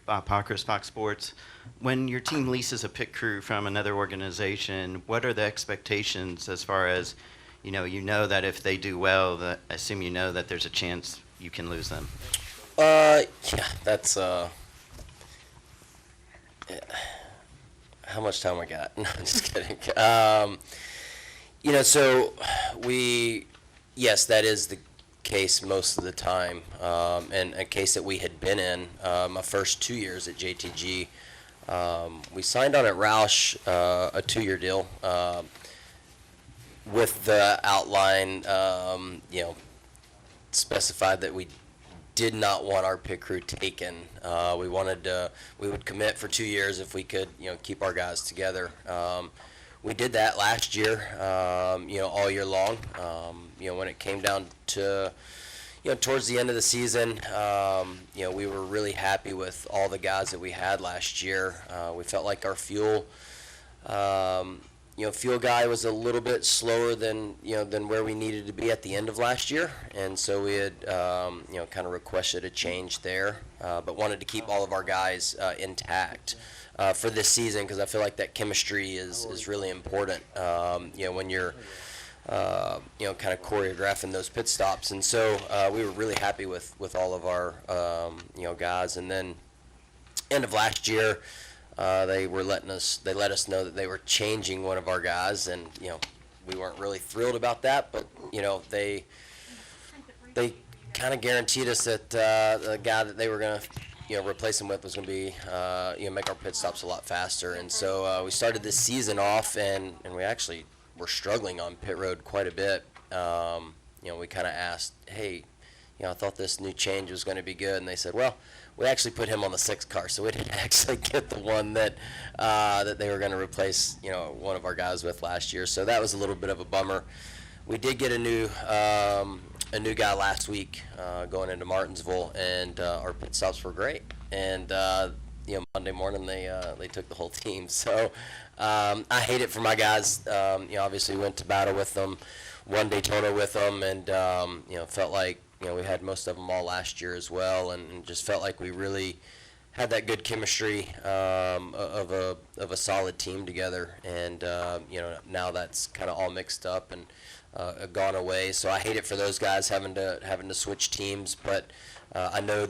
Parker, Fox Sports. When your team leases a pit crew from another organization, what are the expectations as far as, you know that if they do well, that I assume you know that there's a chance you can lose them. Yeah, that's how much time we got? No, I'm just kidding. So yes, that is the case most of the time, and a case that we had been in my first 2 years at JTG. We signed on at Roush a 2-year deal with the outline, specified that we did not want our pit crew taken. We would commit for 2 years if we could, keep our guys together. We did that last year, all year long. When it came down to, towards the end of the season, we were really happy with all the guys that we had last year. We felt like our fuel guy was a little bit slower than where we needed to be at the end of last year, and so we had kind of requested a change there, but wanted to keep all of our guys intact for this season, because I feel like that chemistry is really important. When you're kind of choreographing those pit stops, and so we were really happy with all of our guys, and then end of last year. They let us know that they were changing one of our guys, and we weren't really thrilled about that, but they kind of guaranteed us that the guy that they were going to replace him with was going to be make our pit stops a lot faster, and so we started this season off, and we actually were struggling on pit road quite a bit. We kind of asked, hey, I thought this new change was going to be good, and they said, well, we actually put him on the 6th car, so we didn't actually get the one that they were going to replace, one of our guys with last year. So that was a little bit of a bummer. We did get a new guy last week going into Martinsville, and our pit stops were great. And Monday morning they took the whole team. So I hate it for my guys. Obviously went to battle with them, won Daytona with them, and felt like. We had most of them all last year as well, and just felt like we really had that good chemistry of a solid team together. And now that's kind of all mixed up and gone away. So I hate it for those guys having to switch teams. But I know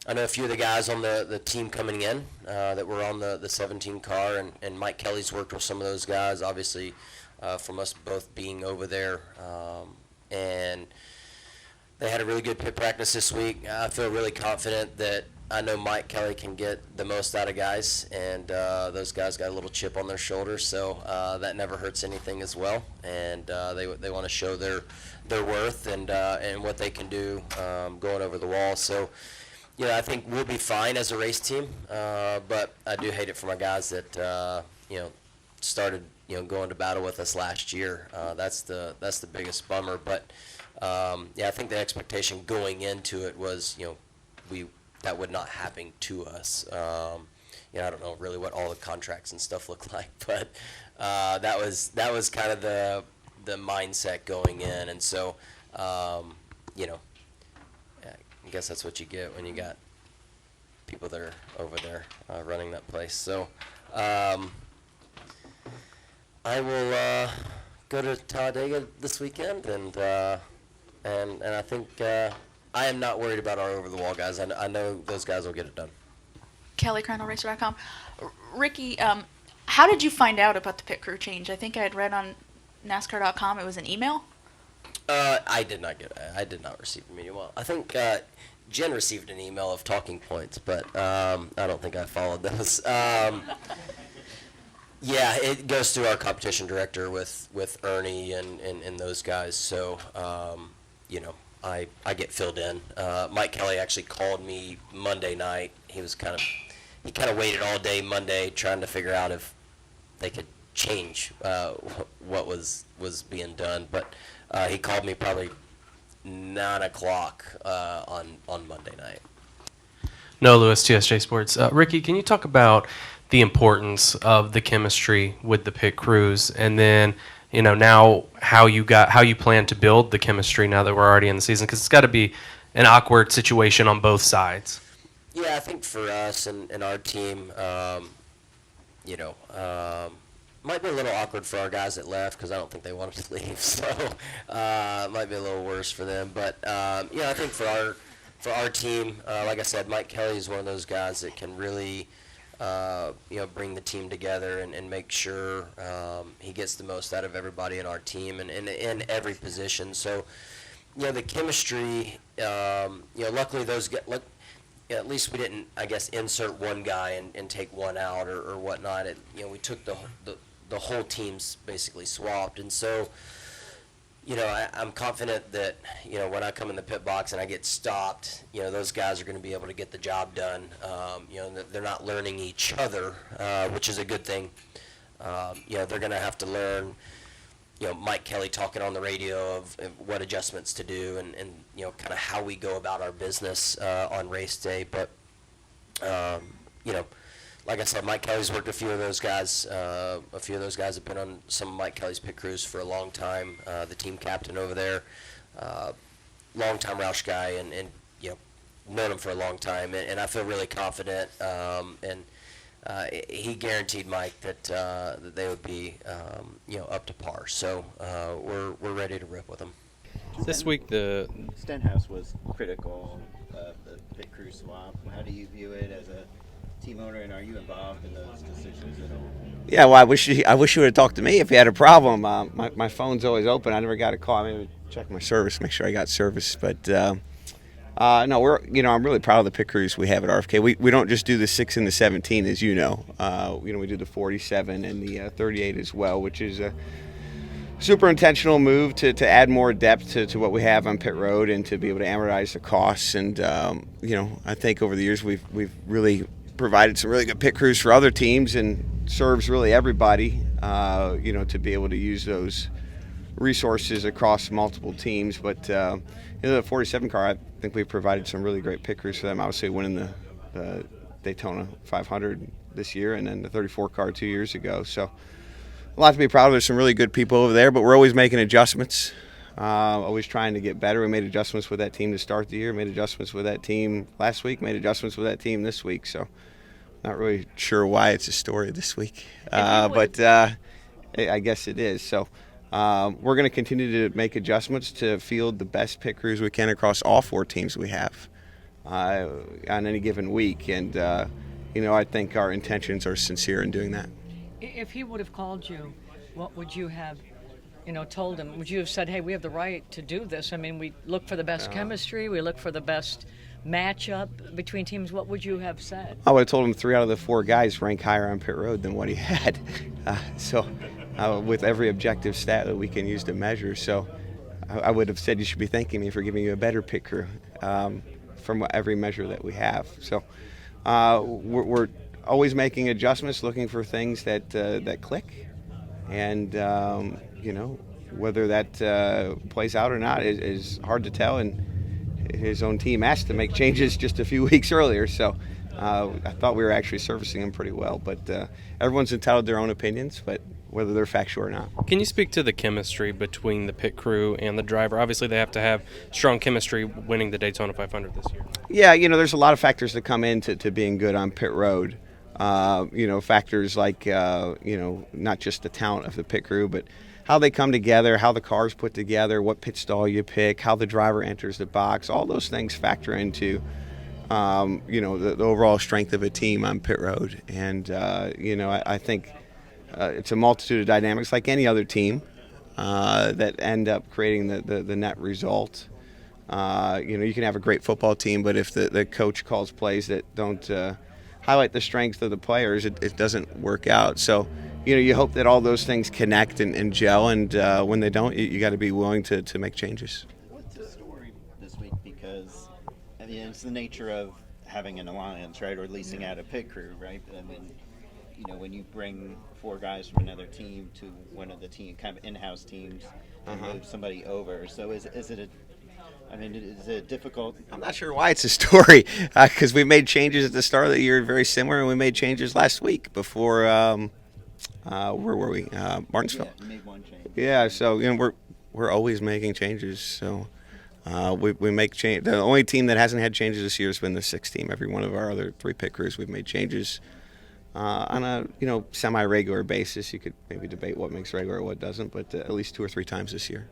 a few of the guys on the team coming in that were on the 17 car, and Mike Kelly's worked with some of those guys. Obviously, from us both being over there, and they had a really good pit practice this week. I feel really confident that I know Mike Kelly can get the most out of guys, and those guys got a little chip on their shoulder, so that never hurts anything as well. And they want to show their worth and what they can do going over the wall. So, I think we'll be fine as a race team, but I do hate it for my guys that started going to battle with us last year. That's the biggest bummer, but. I think the expectation going into it was, that would not happen to us. I don't know really what all the contracts and stuff look like, but that was kind of the mindset going in, and so, I guess that's what you get when you got people that are over there running that place. So, I will go to Talladega this weekend, and I think I am not worried about our over-the-wall guys. I know those guys will get it done. Kelly, CrandallRacer.com. Ricky, how did you find out about the pit crew change? I think I had read on NASCAR.com it was an email. I did not receive an email. I think Jen received an email of talking points, but I don't think I followed those. Yeah, it goes through our competition director with Ernie and those guys. So, I get filled in. Mike Kelly actually called me Monday night. He kind of waited all day Monday trying to figure out if they could change what was being done. But he called me probably 9 o'clock on Monday night. Noah Lewis, TSJ Sports. Ricky, can you talk about the importance of the chemistry with the pit crews, and then now how you plan to build the chemistry now that we're already in the season, because it's got to be an awkward situation on both sides. Yeah, I think for us and our team, might be a little awkward for our guys that left because I don't think they wanted to leave. So it might be a little worse for them. But I think for our team, like I said, Mike Kelly is one of those guys that can really bring the team together and make sure he gets the most out of everybody in our team and in every position. So the chemistry, luckily those guys. At least we didn't, I guess, insert one guy and take one out or whatnot. We took the whole team's basically swapped, and so, I'm confident that, when I come in the pit box and I get stopped, those guys are going to be able to get the job done. They're not learning each other, which is a good thing. They're going to have to learn, Mike Kelly talking on the radio of what adjustments to do and kind of how we go about our business on race day. But, like I said, Mike Kelly's worked a few of those guys. A few of those guys have been on some of Mike Kelly's pit crews for a long time. The team captain over there, long-time Roush guy, and known him for a long time. And I feel really confident. He guaranteed Mike that they would be, up to par. So we're ready to rip with them. This week, the Stenhouse was critical of the pit crew swap. How do you view it as a team owner, and are you involved in those decisions at all? Yeah, well, I wish you would have talked to me if you had a problem. My phone's always open. I never got a call. I mean, check my service, make sure I got service. But no, I'm really proud of the pit crews we have at RFK. We don't just do the 6 and the 17, as you know. We do the 47 and the 38 as well, which is a super intentional move to add more depth to what we have on pit road and to be able to amortize the costs. And I think over the years we've really provided some really good pit crews for other teams and serves really everybody. To be able to use those resources across multiple teams. But the 47 car, I think we've provided some really great pit crews for them. Obviously winning the Daytona 500 this year, and then the 34 car 2 years ago. So a lot to be proud of. There's some really good people over there, but we're always making adjustments, always trying to get better. We made adjustments with that team to start the year, made adjustments with that team last week, made adjustments with that team this week. So not really sure why it's a story this week, but I guess it is. So we're going to continue to make adjustments to field the best pit crews we can across all 4 teams we have on any given week. And, I think our intentions are sincere in doing that. If he would have called you, what would you have, told him? Would you have said, hey, we have the right to do this? I mean, we look for the best chemistry. We look for the best matchup between teams. What would you have said? I would have told him 3 out of the 4 guys rank higher on pit road than what he had. With every objective stat that we can use to measure. So I would have said you should be thanking me for giving you a better pit crew from every measure that we have. So we're always making adjustments, looking for things that click, and whether that plays out or not is hard to tell. And his own team asked to make changes just a few weeks earlier, so I thought we were actually servicing him pretty well. But everyone's entitled to their own opinions, but whether they're factual or not. Can you speak to the chemistry between the pit crew and the driver? Obviously, they have to have strong chemistry winning the Daytona 500 this year. Yeah, there's a lot of factors that come into being good on pit road. Factors like, not just the talent of the pit crew, but how they come together, how the car's put together, what pit stall you pick, how the driver enters the box. All those things factor into, the overall strength of a team on pit road. And, I think it's a multitude of dynamics like any other team that end up creating the net result. You can have a great football team, but if the coach calls plays that don't highlight the strengths of the players, it doesn't work out. So, you hope that all those things connect and gel, and when they don't, you got to be willing to make changes. What's the story this week? Because it's the nature of having an alliance, right, or leasing out a pit crew, right? And then, when you bring 4 guys from another team to one of the kind of in-house teams, and move somebody over. So is it difficult? I'm not sure why it's a story, because we made changes at the start of the year very similar, and we made changes last week before, where were we? Martinsville. Yeah, you made one change. Yeah, so we're always making changes. So We make change. The only team that hasn't had changes this year has been the 6 team. Every one of our other 3 pit crews, we've made changes on a semi-regular basis. You could maybe debate what makes regular or what doesn't, but at least 2 or 3 times this year.